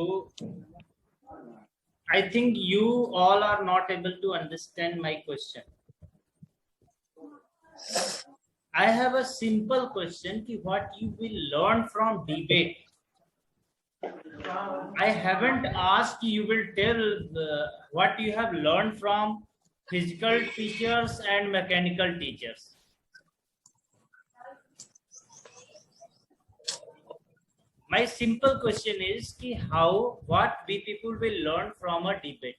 So I think you all are not able to understand my question. I have a simple question ki what you will learn from debate. I haven't asked you will tell what you have learned from physical teachers and mechanical teachers. My simple question is ki what we people will learn from a debate.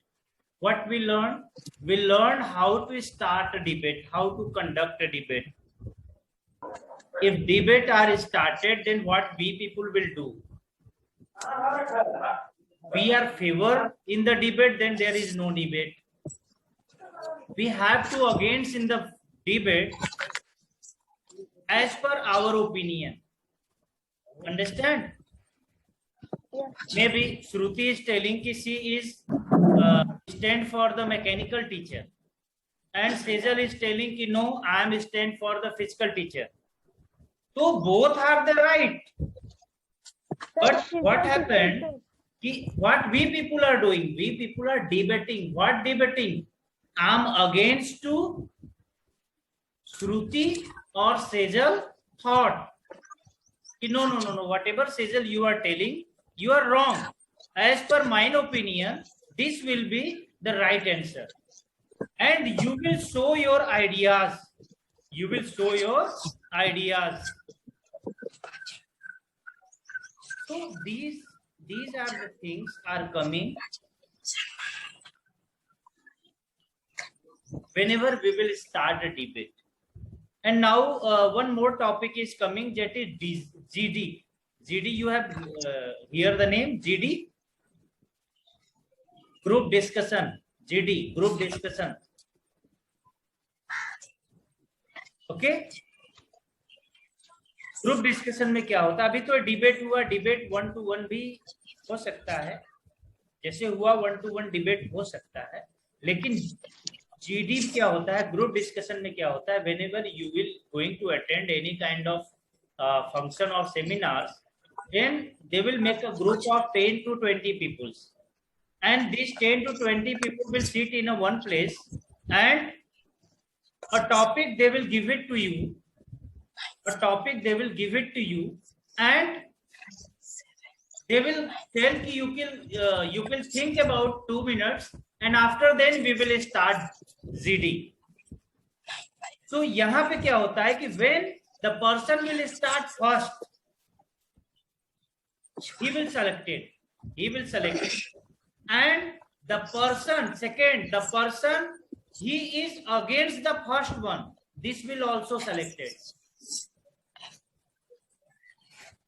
What we learn? We learn how to start a debate, how to conduct a debate. If debate are started, then what we people will do? We are favor in the debate, then there is no debate. We have to against in the debate as per our opinion. Understand? Yes. Maybe Shruti is telling that she is stand for the mechanical teacher, and Sejal is telling that no, I am stand for the physical teacher. So both are the right. But what happened? What we people are doing? We people are debating. What debating? I am against to Shruti or Sejal thought. No. Whatever Sejal you are telling, you are wrong. As per my opinion, this will be the right answer. And you will show your ideas. You will show your ideas. So these are the things are coming whenever we will start a debate. And now one more topic is coming, that is GD. GD, you have hear the name GD? Group discussion. GD, group discussion. Okay? Group discussion में क्या होता है? अभी तो debate हुआ, debate 1-to-1 भी हो सकता है, जैसे हुआ 1-to-1 डिबेट हो सकता है, लेकिन जीडी क्या होता है? ग्रुप डिस्कशन में क्या होता है? whenever you will going to attend any kind of function or seminars, then they will make a group of 10 to 20 people, and these 10 to 20 people will sit in a one place, and a topic they will give it to you. And they will tell you will think about 2 minutes, and after then we will start ZD. So यहाँ पे क्या होता है कि when the person will start first, he will select it, and the person second, the person he is against the first one, this will also selected.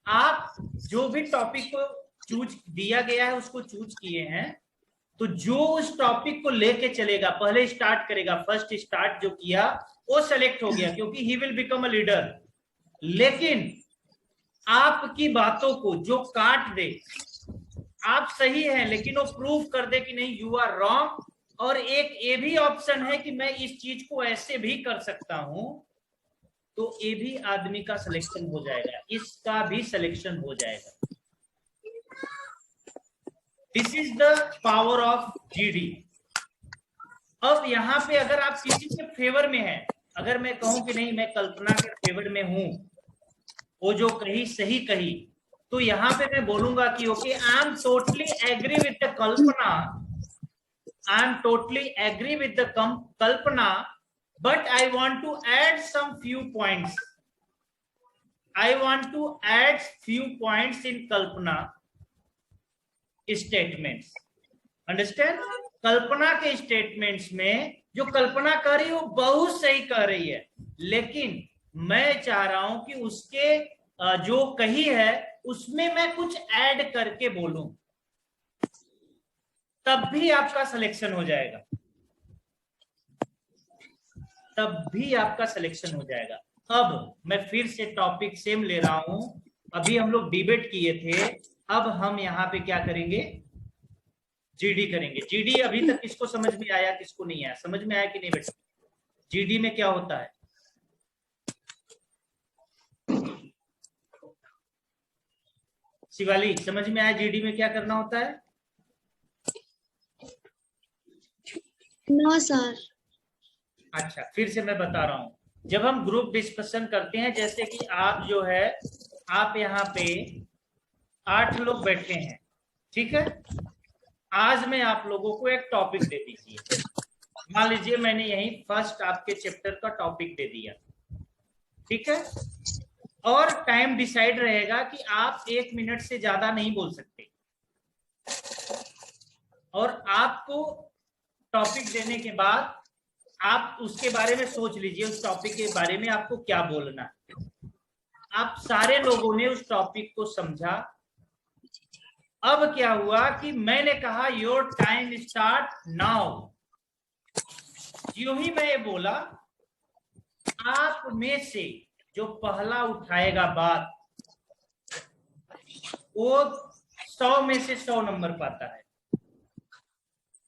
आप जो भी topic को चूज दिया गया है उसको चूज किए हैं, तो जो उस टॉपिक को लेके चलेगा, पहले स्टार्ट करेगा, फर्स्ट स्टार्ट जो किया वो सेलेक्ट हो गया, क्योंकि he will become a leader. लेकिन आपकी बातों को जो काट दे, आप सही है लेकिन वो प्रूव कर दे कि नहीं यू आर रॉन्ग, और एक ये भी ऑप्शन है कि मैं इस चीज को ऐसे भी कर सकता हूं, तो ये भी आदमी का सिलेक्शन हो जाएगा, इसका भी सिलेक्शन हो जाएगा। This is the power of GD. अब यहाँ पे अगर आप किसी के फेवर में हैं, अगर मैं कहूं कि नहीं मैं कल्पना के फेवर में हूं, वो जो कही सही कही, तो यहाँ पे मैं बोलूंगा कि okay I am totally agree with the kalpana, but I want to add some few points. In Kalpana statements. Understand? कल्पना के स्टेटमेंट्स में जो कल्पना कर रही है वो बहुत सही कह रही है, लेकिन मैं चाह रहा हूं कि उसके जो कही है उसमें मैं कुछ ऐड करके बोलूं, तब भी आपका सिलेक्शन हो जाएगा, अब मैं फिर से टॉपिक सेम ले रहा हूं। अभी हम लोग डिबेट किए थे, अब हम यहाँ पे क्या करेंगे? जीडी करेंगे। जीडी अभी तक किसको समझ में आया, किसको नहीं आया? समझ में आया कि नहीं बेटा? जीडी में क्या होता है? शिवाली, समझ में आया जीडी में क्या करना होता है? No sir. अच्छा, फिर से मैं बता रहा हूं। जब हम ग्रुप डिस्कशन करते हैं, जैसे कि आप जो है, आप यहाँ पे 8 लोग बैठे हैं, ठीक है। आज मैं आप लोगों को एक टॉपिक दे दीजिए। मान लीजिए मैंने यही फर्स्ट आपके चैप्टर का टॉपिक दे दिया, ठीक है। और टाइम डिसाइड रहेगा कि आप 1 मिनट से ज्यादा नहीं बोल सकते। और आपको टॉपिक देने के बाद आप उसके बारे में सोच लीजिए, उस टॉपिक के बारे में आपको क्या बोलना है। आप सारे लोगों ने उस टॉपिक को समझा। अब क्या हुआ कि मैंने कहा योर टाइम स्टार्ट नाउ। यूं ही मैं ये बोला, आप में से जो पहला उठाएगा बात, वो 100 में से 100 नंबर पाता है।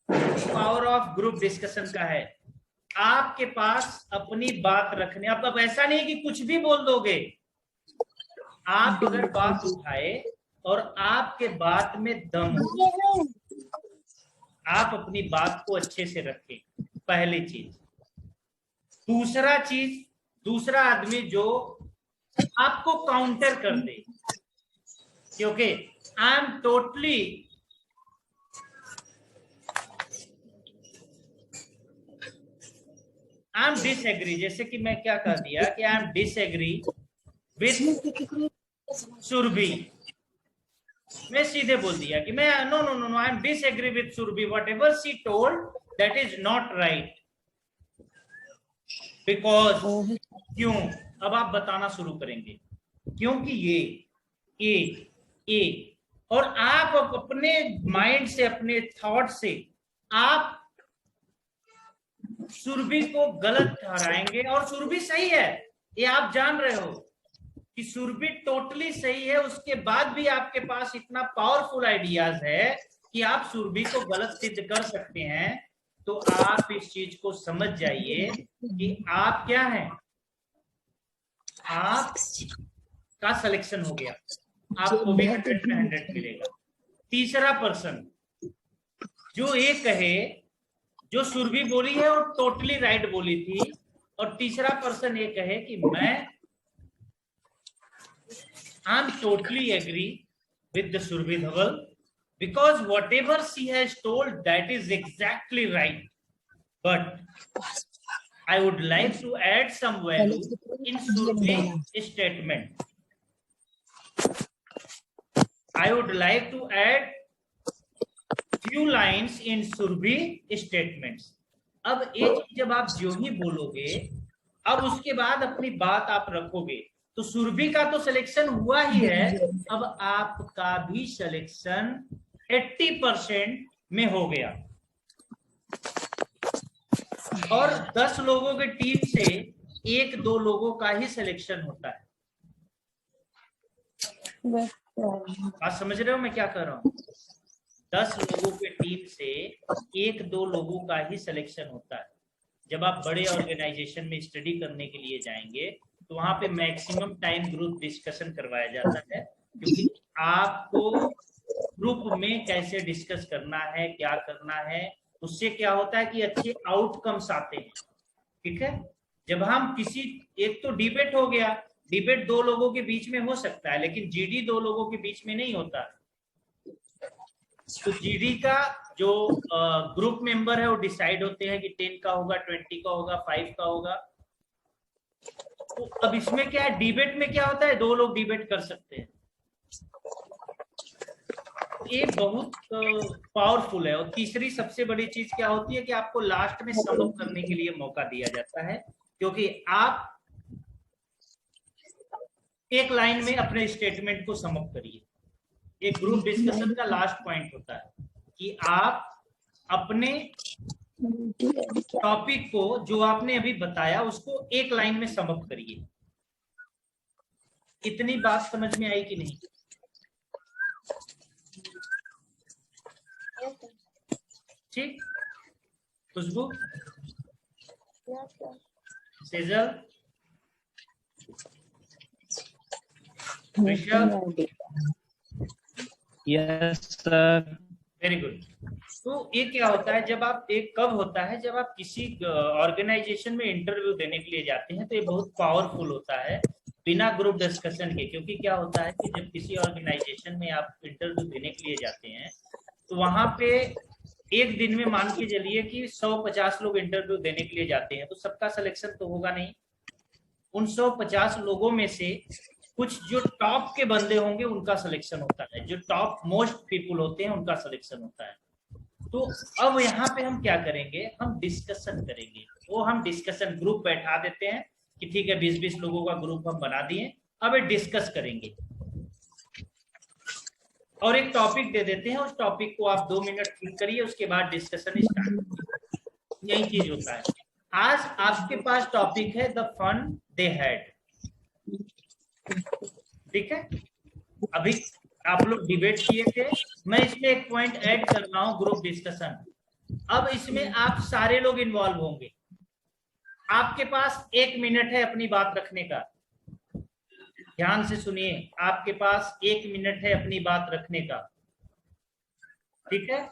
पावर ऑफ ग्रुप डिस्कशन का है, आपके पास अपनी बात रखने। अब ऐसा नहीं कि कुछ भी बोल दोगे। आप अगर बात उठाए और आपके बात में दम हो, आप अपनी बात को अच्छे से रखें, पहली चीज। दूसरा चीज, दूसरा आदमी जो आपको काउंटर कर दे, क्योंकि I am totally I am disagree, जैसे कि मैं क्या कर दिया कि I am disagree with Surabhi. मैं सीधे बोल दिया कि मैं no no no no I am disagree with Surabhi, whatever she told that is not right. Because, क्यों? अब आप बताना शुरू करेंगे क्योंकि ये और आप अपने माइंड से, अपने थॉट से आप सुरभि को गलत ठहराएंगे। और सुरभि सही है, ये आप जान रहे हो कि सुरभि टोटली सही है। उसके बाद भी आपके पास इतना पावरफुल आइडियाज है कि आप सुरभि को गलत सिद्ध कर सकते हैं। तो आप इस चीज को समझ जाइए कि आप क्या हैं, आप का सिलेक्शन हो गया, आपको भी 100 में 100 मिलेगा। तीसरा पर्सन जो ये कहे, जो सुरभि बोली है वो टोटली राइट बोली थी, और तीसरा पर्सन ये कहे कि मैं I am totally agree with the Surabhi Dhaval, because whatever she has told, that is exactly right. But I would like to add some value in Surabhi's statement. I would like to add few lines in Surabhi's statements. अब ये चीज जब आप जो ही बोलोगे, अब उसके बाद अपनी बात आप रखोगे, तो सुरभि का तो सिलेक्शन हुआ ही है। अब आपका भी सिलेक्शन 80% में हो गया। और 10 लोगों के टीम से 1-2 लोगों का ही सिलेक्शन होता है। आप समझ रहे हो मैं क्या कर रहा हूँ? 10 लोगों के टीम से 1-2 लोगों का ही सिलेक्शन होता है। जब आप बड़े ऑर्गेनाइजेशन में स्टडी करने के लिए जाएंगे तो वहां पे मैक्सिमम टाइम ग्रुप डिस्कशन करवाया जाता है, क्योंकि आपको ग्रुप में कैसे डिस्कस करना है, क्या करना है, उससे क्या होता है कि अच्छे आउटकम्स आते हैं। ठीक है, जब हम किसी, एक तो डिबेट हो गया, डिबेट 2 लोगों के बीच में हो सकता है, लेकिन जीडी 2 लोगों के बीच में नहीं होता। तो जीडी का जो ग्रुप मेंबर है वो डिसाइड होते हैं कि 10 का होगा, 20 का होगा, 5 का होगा। तो अब इसमें क्या है, डिबेट में क्या होता है, 2 लोग डिबेट कर सकते हैं। ये बहुत पावरफुल है। और तीसरी सबसे बड़ी चीज क्या होती है कि आपको लास्ट में सम अप करने के लिए मौका दिया जाता है, क्योंकि आप एक लाइन में अपने स्टेटमेंट को सम अप करिए। एक ग्रुप डिस्कशन का लास्ट पॉइंट होता है कि आप अपने टॉपिक को जो आपने अभी बताया उसको एक लाइन में सम अप करिए। इतनी बात समझ में आई कि नहीं? ठीक, Khushboo, Sejal, Rishabh, yes sir. Very good. तो ये क्या होता है, जब आप एक कब होता है जब आप किसी ऑर्गेनाइजेशन में इंटरव्यू देने के लिए जाते हैं, तो ये बहुत पावरफुल होता है बिना ग्रुप डिस्कशन के। क्योंकि क्या होता है कि जब किसी ऑर्गेनाइजेशन में आप इंटरव्यू देने के लिए जाते हैं, तो वहां पे एक दिन में मान के चलिए कि 150 लोग इंटरव्यू देने के लिए जाते हैं, तो सबका सिलेक्शन तो होगा नहीं। उन 150 लोगों में से कुछ जो टॉप के बंदे होंगे उनका सिलेक्शन होता है, जो टॉप मोस्ट पीपुल होते हैं उनका सिलेक्शन होता है। तो अब यहाँ पे हम क्या करेंगे, हम डिस्कशन करेंगे। वो हम डिस्कशन ग्रुप बैठा देते हैं कि ठीक है 20-20 लोगों का ग्रुप हम बना दिए, अब ये डिस्कस करेंगे और एक टॉपिक दे देते हैं। उस टॉपिक को आप 2 मिनट थिंक करिए, उसके बाद डिस्कशन स्टार्ट। यही चीज होता है। आज आपके पास टॉपिक है द फन दे हैड। ठीक है, अभी आप लोग डिबेट किए थे, मैं इसमें एक पॉइंट ऐड कर रहा हूं, ग्रुप डिस्कशन। अब इसमें आप सारे लोग इन्वॉल्व होंगे। आपके पास 1 मिनट है अपनी बात रखने का। ध्यान से सुनिए, आपके पास 1 मिनट है अपनी बात रखने का। ठीक है,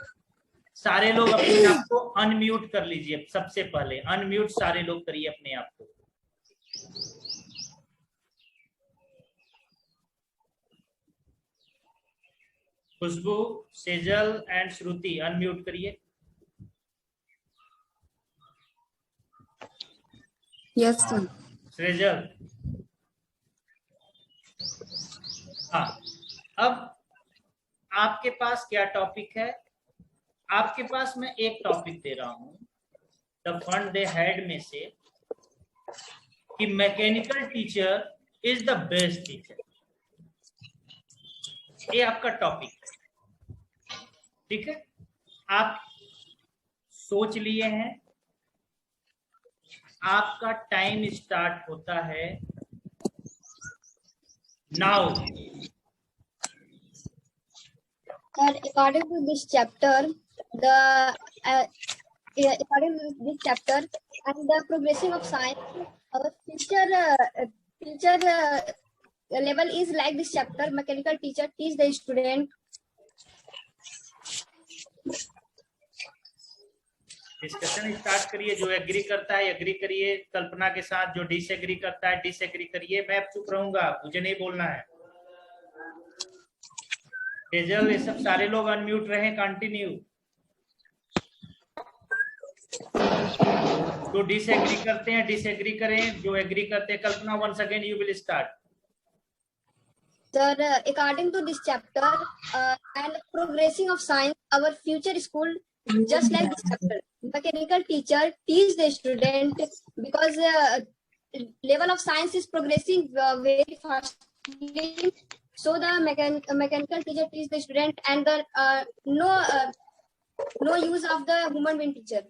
सारे लोग अपने आप को अनम्यूट कर लीजिए। सबसे पहले अनम्यूट सारे लोग करिए अपने आप को। खुशबू, सेजल एंड श्रुति अनम्यूट करिए। Yes sir. सेजल, हाँ। अब आपके पास क्या टॉपिक है? आपके पास मैं एक टॉपिक दे रहा हूं द फन दे हैड में से कि mechanical teacher is the best teacher. ये आपका टॉपिक है। ठीक है, आप सोच लिए हैं। आपका टाइम स्टार्ट होता है now. Sir, according to this chapter, according to this chapter and the progressing of science, our future level is like this chapter. Mechanical teacher teach the student. Discussion start करिए। जो agree करता है agree करिए कल्पना के साथ, जो disagree करता है डिसएग्री करिए। मैं अब चुप रहूंगा, मुझे नहीं बोलना है। तेजल, ये सब सारे लोग अनम्यूट रहे। कंटिन्यू। जो डिसएग्री करते हैं डिसएग्री करें, जो एग्री करते हैं। Kalpana, once again you will start. Sir, according to this chapter and progressing of science, our future school just like this chapter. Mechanical teacher teach the student because level of science is progressing very fastly. So the mechanical teacher teach the student and the no use of the human being teacher.